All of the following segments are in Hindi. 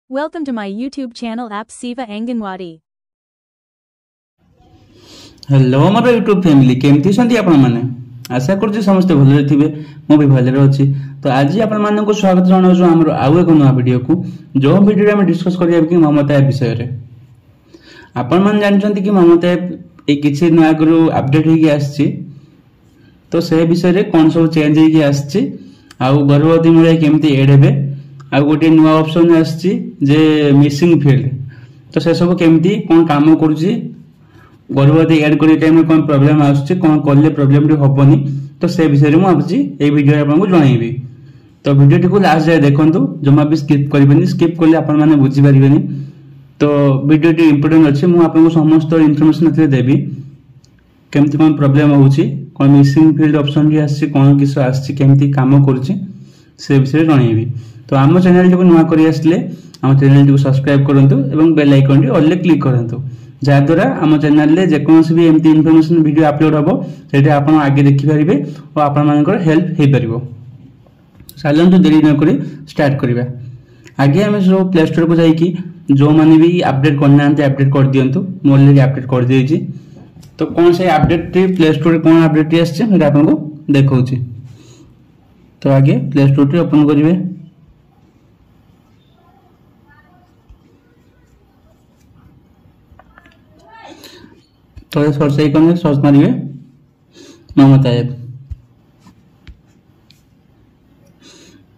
Welcome to my YouTube channel App Siva Anganwadi. Hello मोर यूट्यूब फैमिली केमती छंती आपण माने आशा करछि समस्त भले थिबे मो भी भले अछि। तो आज आपण मानन को स्वागत जणाउ छु हमर आउ एक नया वीडियो को जो वीडियो रे हम डिस्कस करिया कि ममता ऐप विषय रे। आपण मान जानछंती कि ममता ऐप ए किछि नया गुरु अपडेट हेकी आछि तो से विषय रे कोन सब चेंज हेकी आछि आउ गर्भवती महिला केमती ऐड हेबे आ गोटे नुआ ऑप्शन आछि जे मिसिंग फील्ड तो से सब केमती कोन काम करूछि गर्भवती ऐड करी टाइम में कोन प्रॉब्लम आछि कोन करले प्रॉब्लम रे होबनी तो से विषय रे मु आछि ए वीडियो आपन को जणाइबी। तो वीडियो को लास्ट जाय देखंतु जमा भी स्किप करबेनी स्किप करले आपन माने बुझी परिबेनी। तो वीडियो टी इंपोर्टेंट अछि मु आपन को समस्त इन्फॉर्मेशन एथे देबी केमती कोन प्रॉब्लम होउछि कोन मिसिंग फील्ड ऑप्शन रे आछि कोन किस आछि केमती काम करूछि से विषय रे जणाइबी। तो आम चैनल को नुआ करी आसले आम चैनल को सब्सक्राइब करंतु एवं बेल आइकन टी ऑल क्लिक करंतु जा द्वारा आम चैनल रे जे कोनसी भी एमती इन्फॉर्मेशन वीडियो अपलोड हबो सेटा आपण आगे देखि परिबे और आपण मानकर हेल्प हे परिबो। चलंतु देरी न करी स्टार्ट करिबा। आगे हम जो प्ले स्टोर को जाई कि जो माने भी अपडेट करनांते अपडेट कर दियंतु मो ऑलरेडी अपडेट कर देछि। तो कोन से अपडेट टी प्ले स्टोर रे कोन अपडेट आछे सेटा आपण को देखौछि। तो आगे प्ले स्टोर टी ओपन करिवे। तो सर्च आइकन में सर्च मारिवे ममता ऐप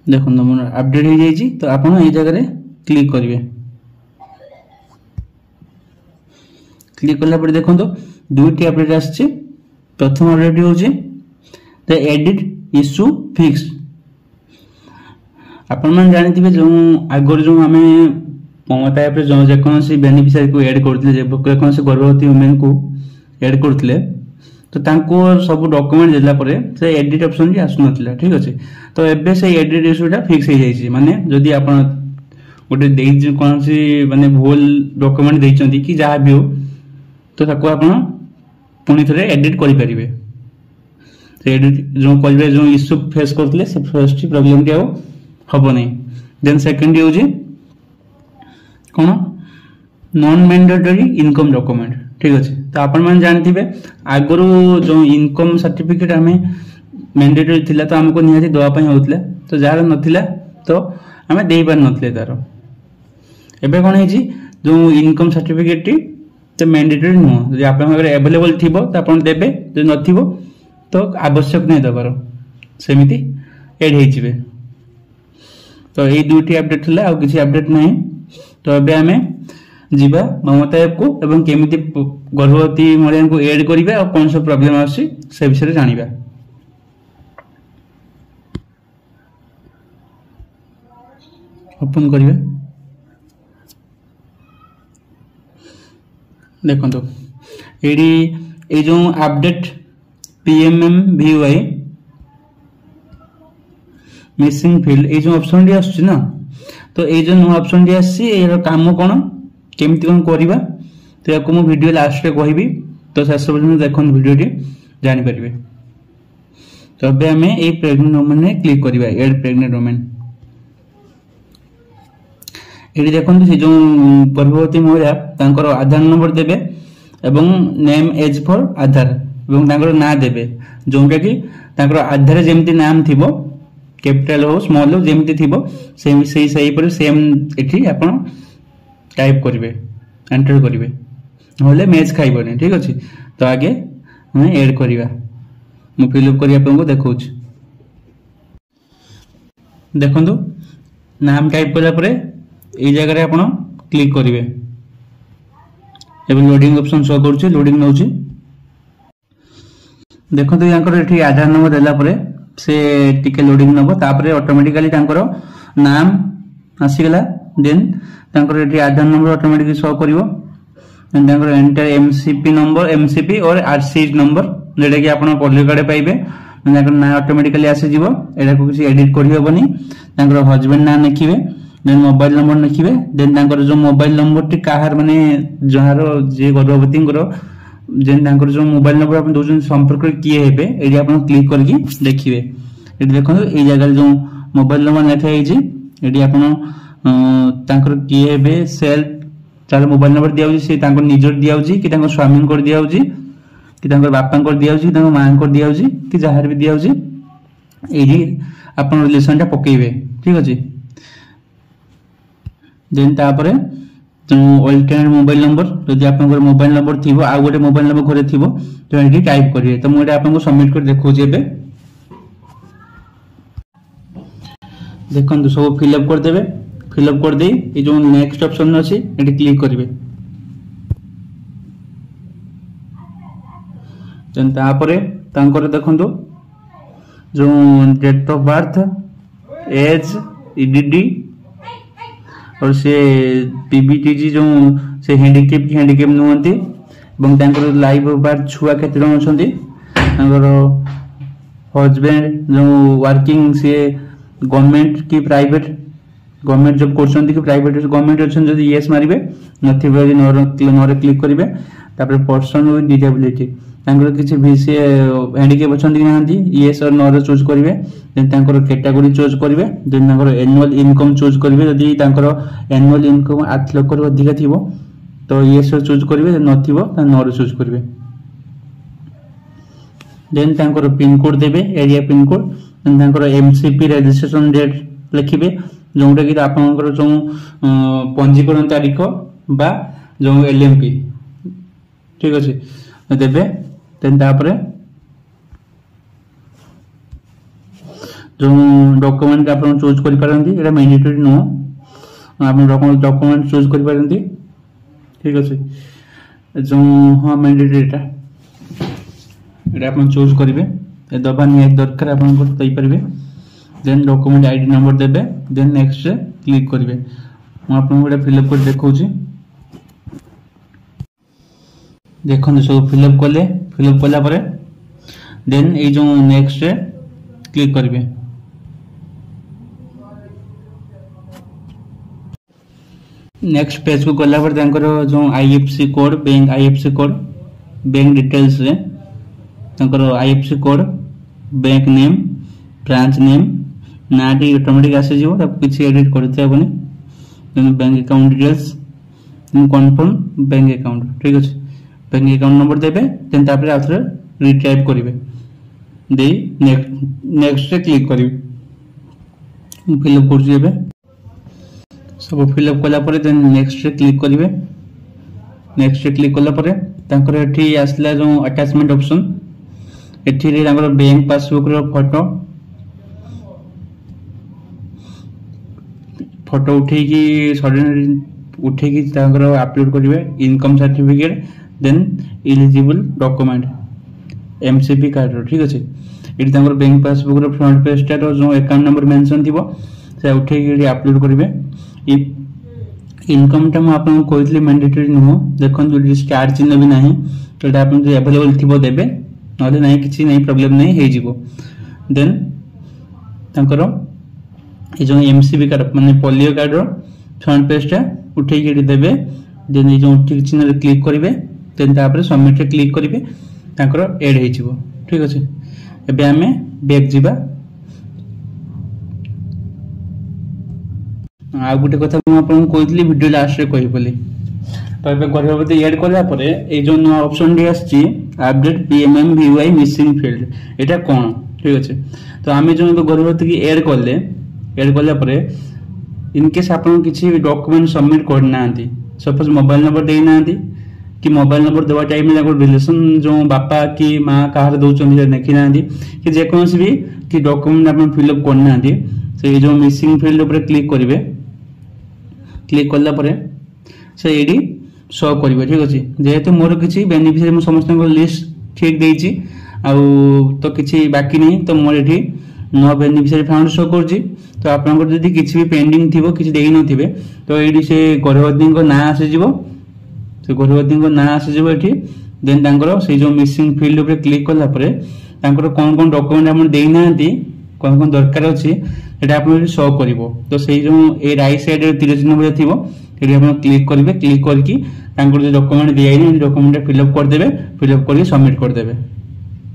देखो मोर अपडेट हो जाई तो आपण ए जगह रे क्लिक करिवे। क्लिक करला पर देखो तो दुईटी अपडेट आछि। प्रथम अपडेट होछि द एडिट इश्यू फिक्स। आपण मन जानिथिबे जो आगर जो हमें ममता ऐप रे जो जेकोनसी बेनिफिशियरी को ऐड करथिले जे कोनसी गर्भवती वुमेन को ऐड करथिले तो तांको सब डॉक्यूमेंट देला परे से एडिट ऑप्शन भी आसु नथिला। ठीक अछि तो एबे से एडिट इश्यूटा फिक्स हो जाई छी माने जदी आपण गोटे देइ कोनसी माने भूल डॉक्यूमेंट देइचंती कि जहा भी हो तो ताको आपण पुनी थरे एडिट करि परिबे। से एडिट जो करिवे जो इश्यू फेस करथिले से फर्स्ट प्रॉब्लम के हबो नै। देन सेकंड होजी कोन नॉन मैंडेटरी इनकम डॉक्यूमेंट। ठीक अछि तो आपण मन जानथिबे आगरो जो इनकम सर्टिफिकेट हमें मैंडेटरी थिला तो हमको निहाती दवा पई होतले तो जार नथिला तो हमें देई पार नथले तारो। एबे कोन हेजी जो इनकम सर्टिफिकेट टी तो मैंडेटरी नो जे आपण अगर अवेलेबल थिबो तो आपण देबे जे नथिबो तो आवश्यक नै दबारो सेमिति ऐड हेई जिवे। तो ए दुटी अपडेट थिला आ किछि अपडेट नै। तो एबे हमें जीवा ममता ऐप को एवं केमिति गर्भवती महिला को ऐड करिबा और कोन सब प्रॉब्लम आछि से विषय रे जानिबा। ओपन करिवे देखंतु एडी ए जो अपडेट PMMVY मिसिंग फील्ड ए जो ऑप्शन डी आछि ना तो ए जो नो ऑप्शन डी आछि एरो काम कोन केमती कोन करिबा तो याको मु वीडियो लास्ट रे कहबी तो शेष पर्यंत देखन वीडियो टी जानि परिबे। तो अबे हमें ए प्रेग्नेंट वुमन ने क्लिक करिबा ऐड प्रेग्नेंट वुमन। एडी देखन से जो गर्भवती महिला तांकर आधार नंबर देबे एवं नेम एज फॉर आधार एवं तांकर ना देबे जोंटा कि तांकर आधार जेमती नाम थिबो कैपिटल हो स्मॉल हो जेमती थिबो सेम सही पर सेम एठी आपण टाइप करिवे एंटर करिवे होले मैच खाइबोनी। ठीक अछि तो आगे हम ऐड करिवा मु फिल अप करिया आपन को देखौछ। देखंतु नाम टाइप करला परे ए जगह रे आपण क्लिक करिवे एबे लोडिंग ऑप्शन शो करछि लोडिंग नउछि। देखंतु यांकर एठी आधार नंबर देला परे से टिके लोडिंग नबो तापरे ऑटोमेटिकली तांकर नाम आसी गेला। देन तांकर एठी आधार नंबर ऑटोमेटिकली शो करिवो। देन तांकर एंटर एमसीपी नंबर एमसीपी और आरसी नंबर जेडा कि आपण पॉलिसी कार्ड पाइबे तांकर ना ऑटोमेटिकली आसी जिवो। एडा को किसी एडिट करि होबनी तांकर हस्बैंड ना लिखिबे देन मोबाइल नंबर लिखिबे देन तांकर जो मोबाइल नंबर टी काहार माने जहारो जे गर्भवती को जेन तांकर जो मोबाइल नंबर आपण दोजन संपर्क किए हेबे एडी आपण क्लिक करके देखिबे। एडी देखो ए जगह जो मोबाइल नंबर लेखा हेजी एडी आपण तांकर किए हेबे सेल्फ तार मोबाइल नंबर दिया से निजर दिया कि स्वामी को दिया कि बापा को दिया कि माँ को दिया कि जार भी दिया ये आप रिलेसन टा पकेबे ठीक अच्छे। देन तापर अल्टरनेट मोबाइल नंबर जदि आप मोबाइल नंबर थी आ गोटे मोबाइल नंबर घरे थी तो ये टाइप करेंगे। तो मुझे आपको सबमिट कर देखा देखो सब फिलअप करदे फिलअप कर दे ये जो नेक्स्ट ऑप्शन अच्छी ये क्लिक करेंगे। तापर देखो जो date of birth age EDD और से पीबीटीजी जो से हैंडिकेप की हैंडिकेप नुहंती लाइफ ऑफ बर्थ छुआ केते जन अछंती हजबैंड जो वर्किंग से गवर्नमेंट की प्राइवेट गवर्नमेंट जॉब करछंती कि प्राइवेट गवर्नमेंट अछन जदी यस मारिबे नथिबे जदी नोरे क्लिक करिवे। तापर पर्सन विथ डिसेबिलिटी किसी भी से हैंडिकेप अछंती कि नांती यस और नो चूज करिवे। देन कैटेगरी चूज करिवे। देन एनुअल इनकम चूज करिवे जदी एनुअल इनकम 8 लाख रु अधिक थिबो तो यस चूज करिवे नथिबो त नो चूज करिवे। देन पिन कोड देबे area pin code then MCP registration date लिखिबे जोटा कि आपनकर जो पंजीकरण तारीख बा जो एलएमपी ठीक अच्छे देबे। देन तापर जो डॉक्यूमेंट आप चूज कर पारंती एटा मैंडेटरी नो आप डॉक्यूमेंट चूज कर पारंती ठीक अच्छे जो हाँ मैंडेटरी एटा आप चूज करेंगे दबा निहाती दरकार आप दे पारे। देन डॉक्यूमेंट आईडी नंबर देबे देन नेक्स्ट क्लिक करेंगे। मैं आपको गोटे फिलअप कर देखा देखो सब फिलअप कले फिलअप कला देन ये जो नेक्स्ट क्लिक करेंगे। नेक्स्ट पेज को गला जो IFSC code bank IFSC code bank details रे IFSC code bank name branch name ना टी ऑटोमेटिक आसी जीवो तब किसी एडिट करते हेबनी। Then bank account details then confirm bank account ठीक अछि बैंक अकाउंट नंबर देबे देन तापर आथरे रिटाइप करिवे दे नेक्स्ट क्लिक करिवे फिलअप कर जेबे सब फिलअप कला परे देन नेक्स्ट क्लिक करिवे। नेक्स्ट क्लिक कला परे तांकर एठी आसला जो अटैचमेंट ऑप्शन एठी रे तांकर बैंक पासबुक रो फोटो उठेकी सडन उठेकी अपलोड करेंगे income certificate then eligible document MCP card ठीक अच्छे ये बैंक पासबुक फ्रंट पेज टार जो अकाउंट नंबर मेंशन थी से उठेकी अपलोड करेंगे। इनकम टा मुझे कही मैंडेटरी नुह देखो स्टार चिन्ह भी ना तो एवेलेबल थी देवे ना ना कि नहीं प्रोब्लेम नहीं हो। देन ये जो एमसीबी कार्ड माने पोलियो कार्ड फ्रंट पेज टा उठेकी देवे देन ये जो ठीक चिन्ह क्लिक करेंगे देन तापर सबमिट रे क्लिक करेंगे तांकर ऐड हो जिवो ठीक अच्छे। एबे हमें बैक जीवा आ गोटे कथा मैं आपन कहली वीडियो लास्ट रे कहि बोली तो एबे गर्भवती ऐड करला परे ए जो ऑप्शन डी आछि update PMM VY missing field एटा कोन ठीक अच्छे। तो आमे जो गर्भवती की ऐड कला परे इन केस आपन किसी डॉक्यूमेंट सबमिट करना सपोज मोबाइल नंबर देना कि मोबाइल नंबर देवा टाइम में रिलेशन जो बापा कि माँ कहार दौरान देखी ना कि जेकोसी भी कि डॉक्यूमेंट आप फिलअप करना से जो मिसिंग फील्ड ऊपर क्लिक करेंगे क्लिक कला परे से ये शो करेंगे ठीक अच्छे। जेहेतु मोर किसी बेनिफिशियरी समस्त लिस्ट ठीक देती तो किसी बाकी नहीं तो मोर ये नो बेनिफिशियरी फाउंड शो कर तो आपन जदि किसी भी पेंडिंग थिबो किसी देई न थिबे तो एडी से गर्भवती को ना आसी जीवो से गर्भवती को ना आसी जीवो एठी देन तांकर से जो मिसिंग फील्ड ऊपर क्लिक कला परे तांकर कोन कोन डॉक्यूमेंट आपन देई नांती कोन कोन दरकार अछि एटा आपन शो करिवो। तो से जो ए राइट साइड रे तीर चिन्ह बजे थिबो एठी आपन क्लिक करिवे क्लिक करकी तांकर जो डॉक्यूमेंट दियाई डॉक्यूमेंट फिलअप कर देबे फिलअप करके सबमिट कर देबे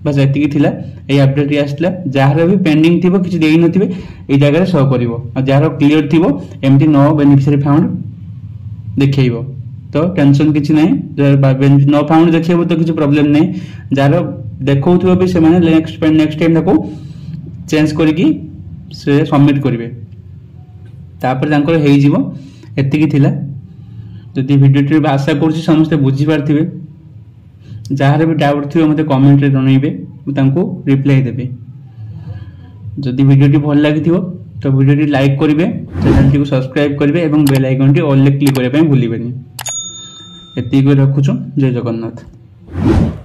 बस एतिकी थिला ए अपडेट आसला जार भी पेंडिंग थिबो किछि देई नथिबे ए जगह शो करिवो आ जार क्लियर थिबो एमटी नो बेनिफिशियरी फाउंड देखैबो तो टेंशन किछि नै बेनिफिट नो फाउंड देखैबो तो किछि प्रॉब्लम नै जार देखौथिबो भी से माने नेक्स्ट टाइम ताको चेंज करके से सबमिट करिवे तापर तांकर हेइ जिवो एतिकी थिला जदि भिडियोटी आशा करूछि समस्त बुझी पारथिबे जार भी डाउट थी मत कमेंट रे जनइबे तांको रिप्लाई देबे जदि वीडियोटी भल लागि तो वीडियोटी लाइक करिवे चैनल टी को सब्सक्राइब करिवे एवं बेल आइकन टी ऑल क्लिक करिवे भूलिबेनी एतिकी रखुछु जय जगन्नाथ।